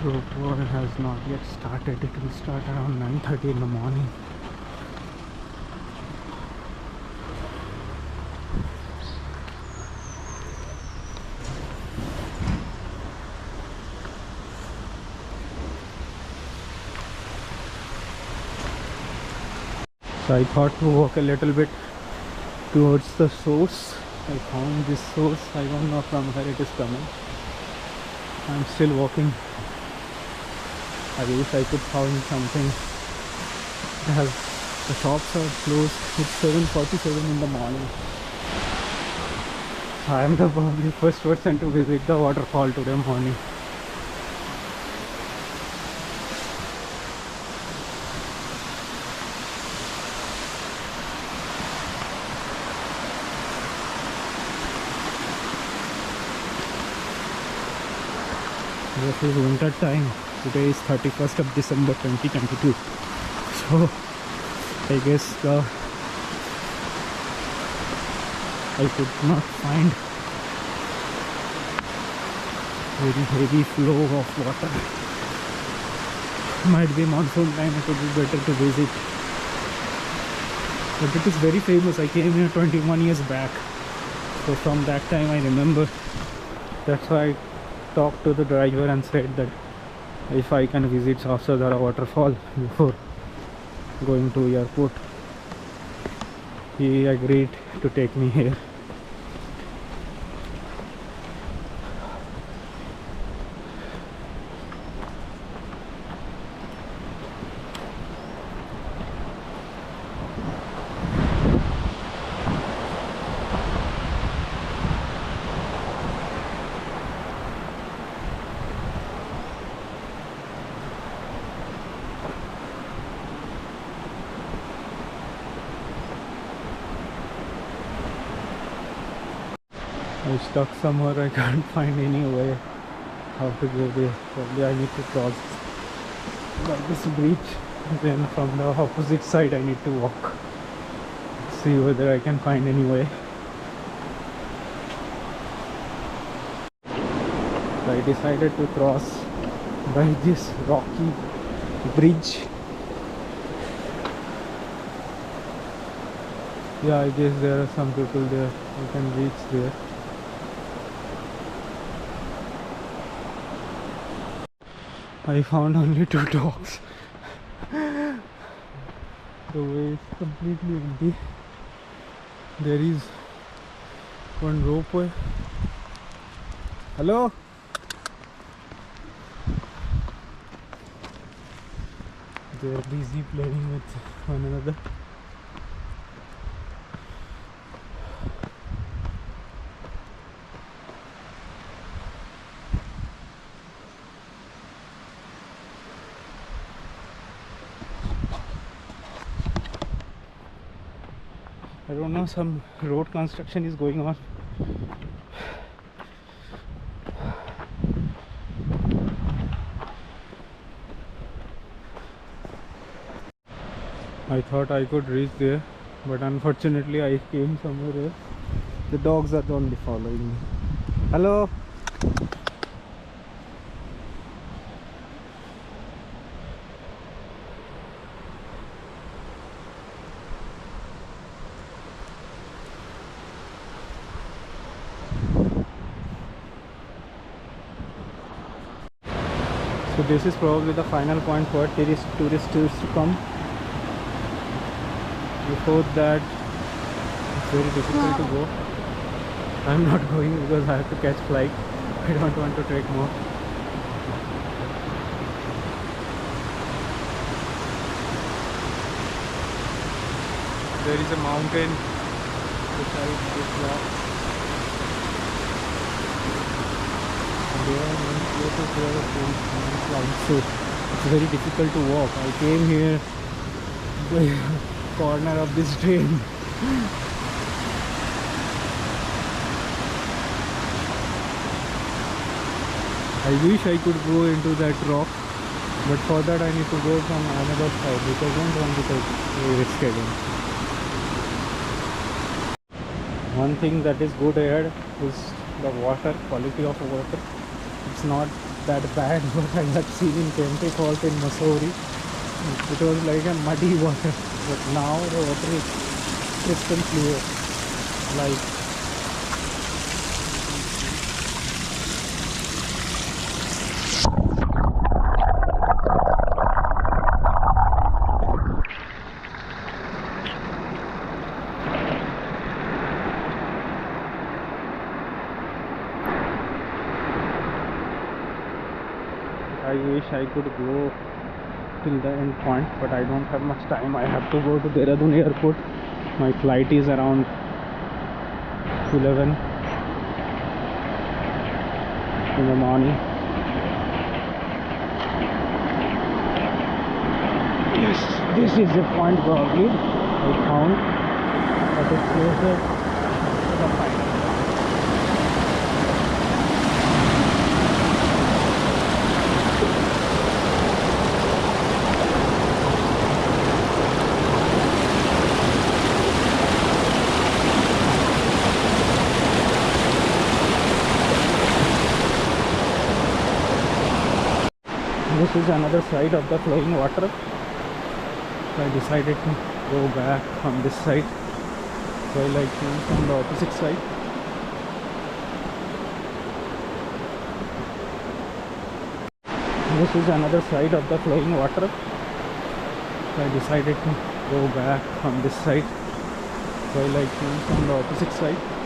Rope has not yet started. It will start around 9:30 in the morning. So I thought to walk a little bit towards the source. I found this source. I don't know from where it is coming. I'm still walking. I wish I could find something. It has, the shops are closed. It's 7:47 in the morning. So I am the probably first person to visit the waterfall today morning. This is winter time. Today is 31st of December 2022. So I guess I could not find very heavy flow of water. Might be monsoon time, it would be better to visit. But it is very famous. I came here 21 years back. So from that time I remember. That's why I talked to the driver and said that if I can visit Sahasradhara waterfall before going to airport. He agreed to take me here. I stuck somewhere. I can't find any way how to go there. Probably I need to cross by this bridge. Then from the opposite side I need to walk. See whether I can find any way. So I decided to cross by this rocky bridge. Yeah, I guess there are some people there. You can reach there. I found only 2 dogs. The way is completely empty. There is one ropeway. Hello? They are busy playing with one another. I don't know, some road construction is going on. I thought I could reach there, but unfortunately I came somewhere else. The dogs are only following me. Hello? So this is probably the final point for tourists to come. Before that, it's very difficult to go. I'm not going because I have to catch flight. I don't want to trek more. There is a mountain beside this rock. There are many places where the flight, so it's very difficult to walk. I came here the corner of this drain. I wish I could go into that rock, but for that I need to go from another side, which I don't want to take risk again. One thing that is good here is the water, quality of water. It's not that bad what I had seen in Kempty Falls in Missouri. It was like a muddy water, but now the water is crystal clear. Like I wish I could go till the end point, but I don't have much time. I have to go to Dehradun airport. My flight is around 11 in the morning. Yes, this is the point probably I found, but it's closer to the final. This is another side of the flowing water. So I decided to go back from this side while I came from the opposite side. This is another side of the flowing water. So I decided to go back from this side while I came from the opposite side.